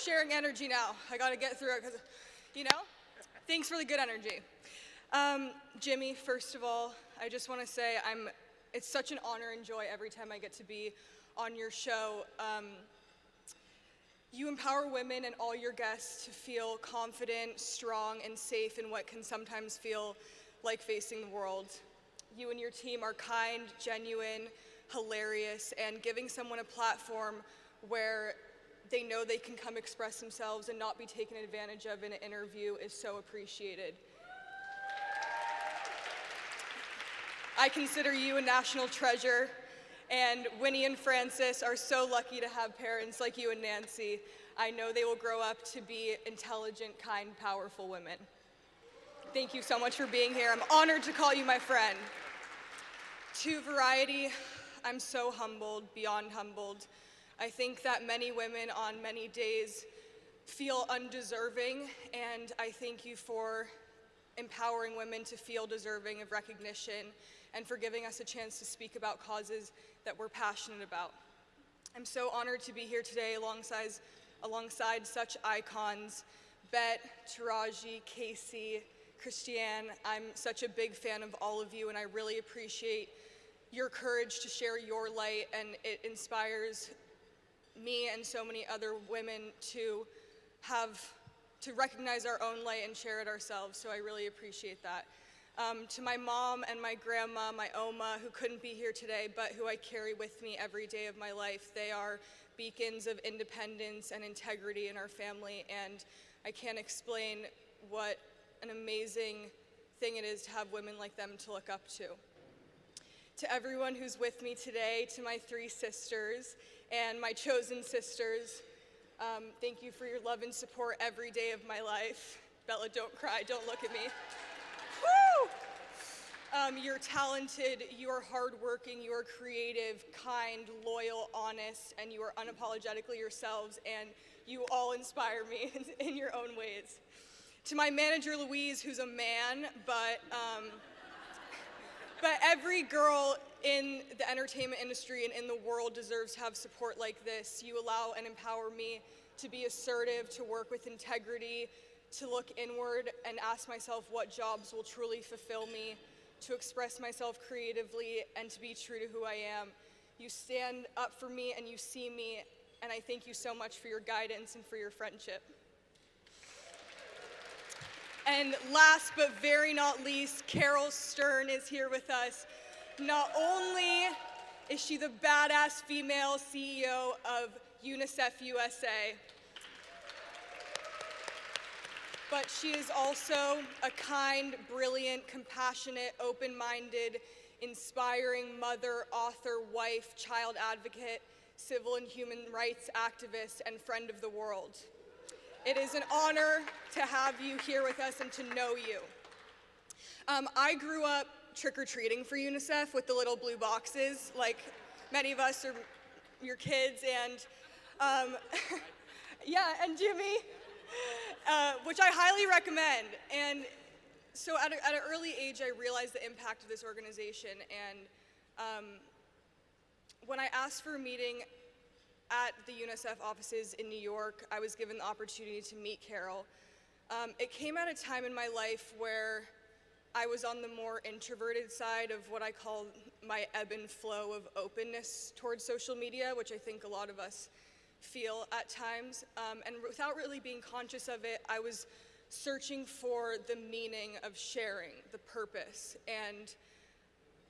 sharing energy now. I gotta get through it, because, thanks for the good energy. Jimmy, first of all, I just wanna say it's such an honor and joy every time I get to be on your show. You empower women and all your guests to feel confident, strong, and safe in what can sometimes feel like facing the world. You and your team are kind, genuine, hilarious, and giving someone a platform where they know they can come express themselves and not be taken advantage of in an interview is so appreciated. I consider you a national treasure, and Winnie and Francis are so lucky to have parents like you and Nancy. I know they will grow up to be intelligent, kind, powerful women. Thank you so much for being here. I'm honored to call you my friend. To Variety, I'm so humbled, beyond humbled. I think that many women on many days feel undeserving, and I thank you for empowering women to feel deserving of recognition and for giving us a chance to speak about causes that we're passionate about. I'm so honored to be here today alongside such icons, Bet, Taraji, Casey, Christiane. I'm such a big fan of all of you, and I really appreciate your courage to share your light, and it inspires me and so many other women to recognize our own light and share it ourselves, so I really appreciate that. To my mom and my grandma, my Oma, who couldn't be here today, but who I carry with me every day of my life. They are beacons of independence and integrity in our family, and I can't explain what an amazing thing it is to have women like them to look up to. To everyone who's with me today, to my 3 sisters and my chosen sisters, thank you for your love and support every day of my life. Bella, don't cry, don't look at me. Woo! You're talented, you are hardworking, you are creative, kind, loyal, honest, and you are unapologetically yourselves, and you all inspire me in your own ways. To my manager, Louise, who's a man, but every girl in the entertainment industry and in the world deserves to have support like this. You allow and empower me to be assertive, to work with integrity, to look inward and ask myself what jobs will truly fulfill me, to express myself creatively, and to be true to who I am. You stand up for me and you see me, and I thank you so much for your guidance and for your friendship. And last but very not least, Carol Stern is here with us. Not only is she the badass female CEO of UNICEF USA, but she is also a kind, brilliant, compassionate, open-minded, inspiring mother, author, wife, child advocate, civil and human rights activist, and friend of the world. It is an honor to have you here with us and to know you. I grew up trick-or-treating for UNICEF with the little blue boxes, like many of us are your kids, and yeah, and Jimmy, which I highly recommend. And so at an early age, I realized the impact of this organization, and when I asked for a meeting at the UNICEF offices in New York, I was given the opportunity to meet Carol. It came at a time in my life where I was on the more introverted side of what I call my ebb and flow of openness towards social media, which I think a lot of us feel at times. And without really being conscious of it, I was searching for the meaning of sharing, the purpose. And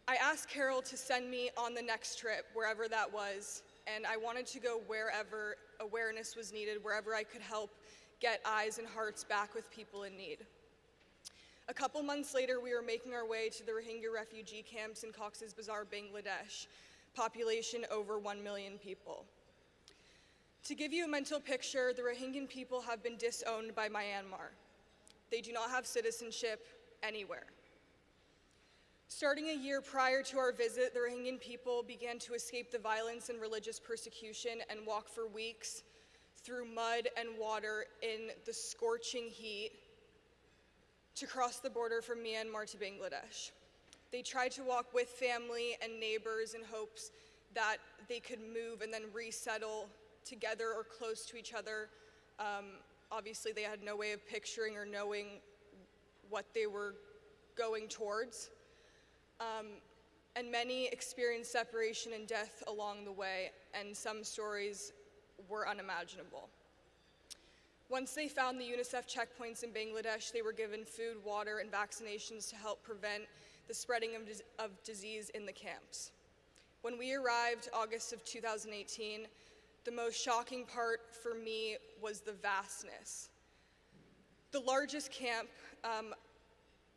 I asked Carol to send me on the next trip, wherever that was, and I wanted to go wherever awareness was needed, wherever I could help get eyes and hearts back with people in need. A couple months later, we were making our way to the Rohingya refugee camps in Cox's Bazar, Bangladesh, population over 1 million people. To give you a mental picture, the Rohingya people have been disowned by Myanmar. They do not have citizenship anywhere. Starting a year prior to our visit, the Rohingya people began to escape the violence and religious persecution and walk for weeks through mud and water in the scorching heat to cross the border from Myanmar to Bangladesh. They tried to walk with family and neighbors in hopes that they could move and then resettle together or close to each other Obviously, they had no way of picturing or knowing what they were going towards. And many experienced separation and death along the way, and some stories were unimaginable. Once they found the UNICEF checkpoints in Bangladesh, they were given food, water, and vaccinations to help prevent the spreading of disease in the camps. When we arrived, August of 2018, the most shocking part for me was the vastness. The largest camp,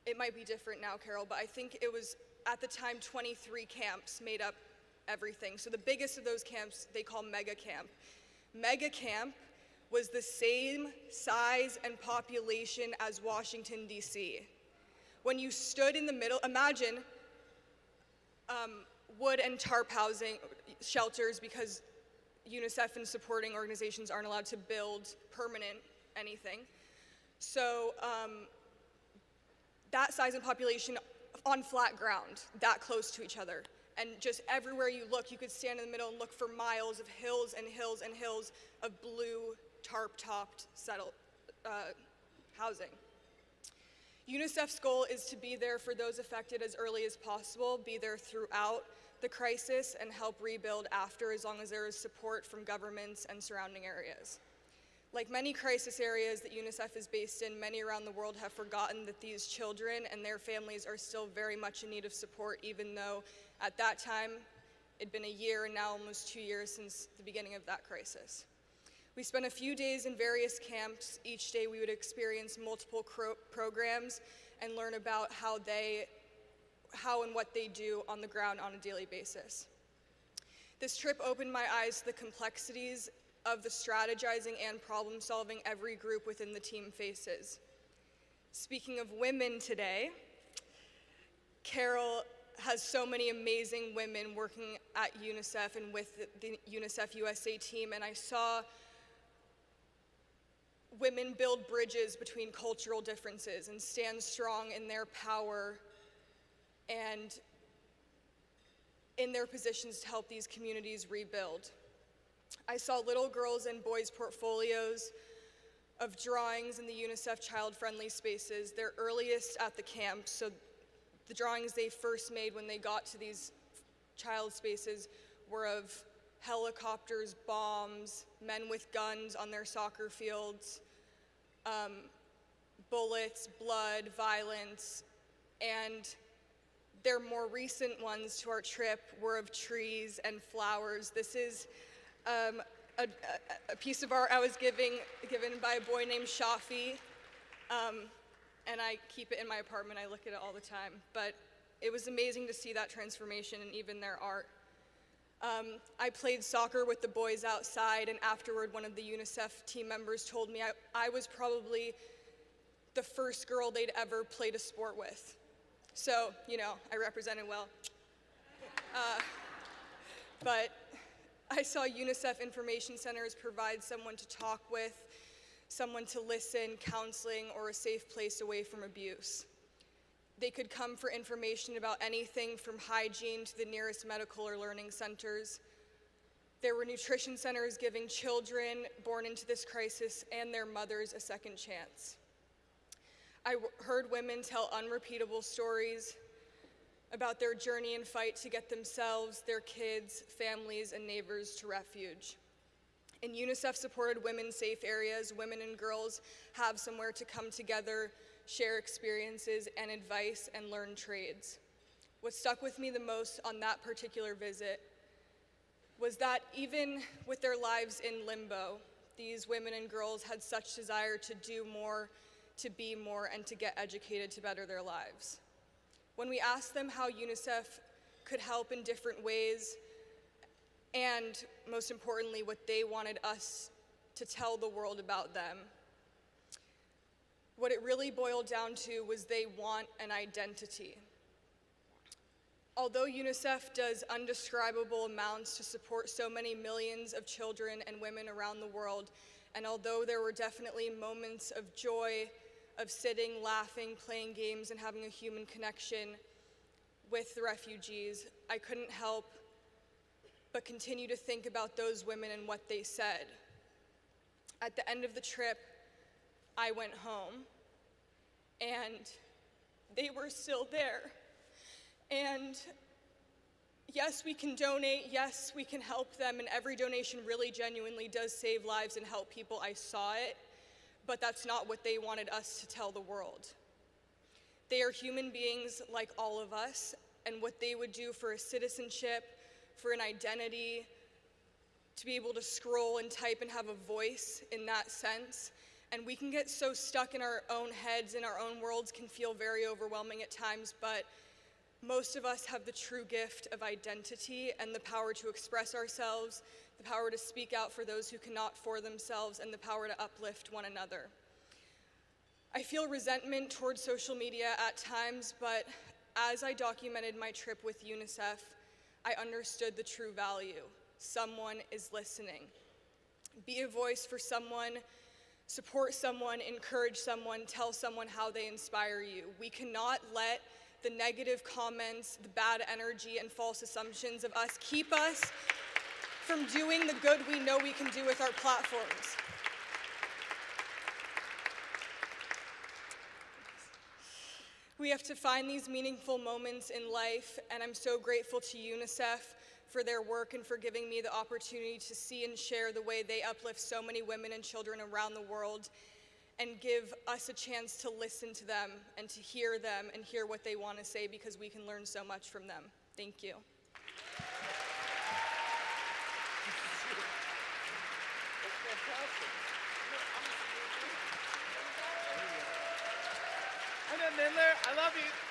it might be different now, Carol, but I think it was, at the time, 23 camps made up everything. So the biggest of those camps, they call Mega Camp. Mega Camp was the same size and population as Washington, D.C. When you stood in the middle, imagine wood and tarp housing shelters, because UNICEF and supporting organizations aren't allowed to build permanent anything. So that size and population on flat ground, that close to each other. And just everywhere you look, you could stand in the middle and look for miles of hills and hills and hills of blue tarp-topped housing. UNICEF's goal is to be there for those affected as early as possible, be there throughout the crisis, and help rebuild after, as long as there is support from governments and surrounding areas. Like many crisis areas that UNICEF is based in, many around the world have forgotten that these children and their families are still very much in need of support, even though at that time it'd been a year and now almost 2 years since the beginning of that crisis. We spent a few days in various camps. Each day we would experience multiple programs and learn about how and what they do on the ground on a daily basis. This trip opened my eyes to the complexities of the strategizing and problem solving every group within the team faces. Speaking of women today, Carol has so many amazing women working at UNICEF and with the UNICEF USA team, and I saw women build bridges between cultural differences and stand strong in their power and in their positions to help these communities rebuild. I saw little girls and boys' portfolios of drawings in the UNICEF child-friendly spaces, their earliest at the camp. So the drawings they first made when they got to these child spaces were of helicopters, bombs, men with guns on their soccer fields, bullets, blood, violence, and their more recent ones to our trip were of trees and flowers. This is a piece of art I was given by a boy named Shafi, and I keep it in my apartment. I look at it all the time. But it was amazing to see that transformation and even their art. I played soccer with the boys outside, and afterward one of the UNICEF team members told me I was probably the first girl they'd ever played a sport with. So, you know, I represented well. But I saw UNICEF information centers provide someone to talk with, someone to listen, counseling, or a safe place away from abuse. They could come for information about anything from hygiene to the nearest medical or learning centers. There were nutrition centers giving children born into this crisis and their mothers a second chance. I heard women tell unrepeatable stories about their journey and fight to get themselves, their kids, families, and neighbors to refuge. In UNICEF-supported women-safe areas, women and girls have somewhere to come together, share experiences and advice, and learn trades. What stuck with me the most on that particular visit was that even with their lives in limbo, these women and girls had such desire to do more, to be more, and to get educated to better their lives. When we asked them how UNICEF could help in different ways, and most importantly, what they wanted us to tell the world about them, what it really boiled down to was they want an identity. Although UNICEF does undescribable amounts to support so many millions of children and women around the world, and although there were definitely moments of joy, of sitting, laughing, playing games, and having a human connection with the refugees, I couldn't help but continue to think about those women and what they said. At the end of the trip, I went home, and they were still there. And yes, we can donate, yes, we can help them, and every donation really genuinely does save lives and help people. I saw it, but that's not what they wanted us to tell the world. They are human beings like all of us, and what they would do for a citizenship, for an identity, to be able to scroll and type and have a voice in that sense. And we can get so stuck in our own heads, in our own worlds, can feel very overwhelming at times, but most of us have the true gift of identity and the power to express ourselves, the power to speak out for those who cannot for themselves, and the power to uplift one another. I feel resentment towards social media at times, but as I documented my trip with UNICEF, I understood the true value. Someone is listening. Be a voice for someone, support someone, encourage someone, tell someone how they inspire you. We cannot let the negative comments, the bad energy, and false assumptions of us keep us from doing the good we know we can do with our platforms. We have to find these meaningful moments in life, and I'm so grateful to UNICEF for their work and for giving me the opportunity to see and share the way they uplift so many women and children around the world, and give us a chance to listen to them and to hear them and hear what they want to say, because we can learn so much from them. Thank you. And then Lindler, I love you.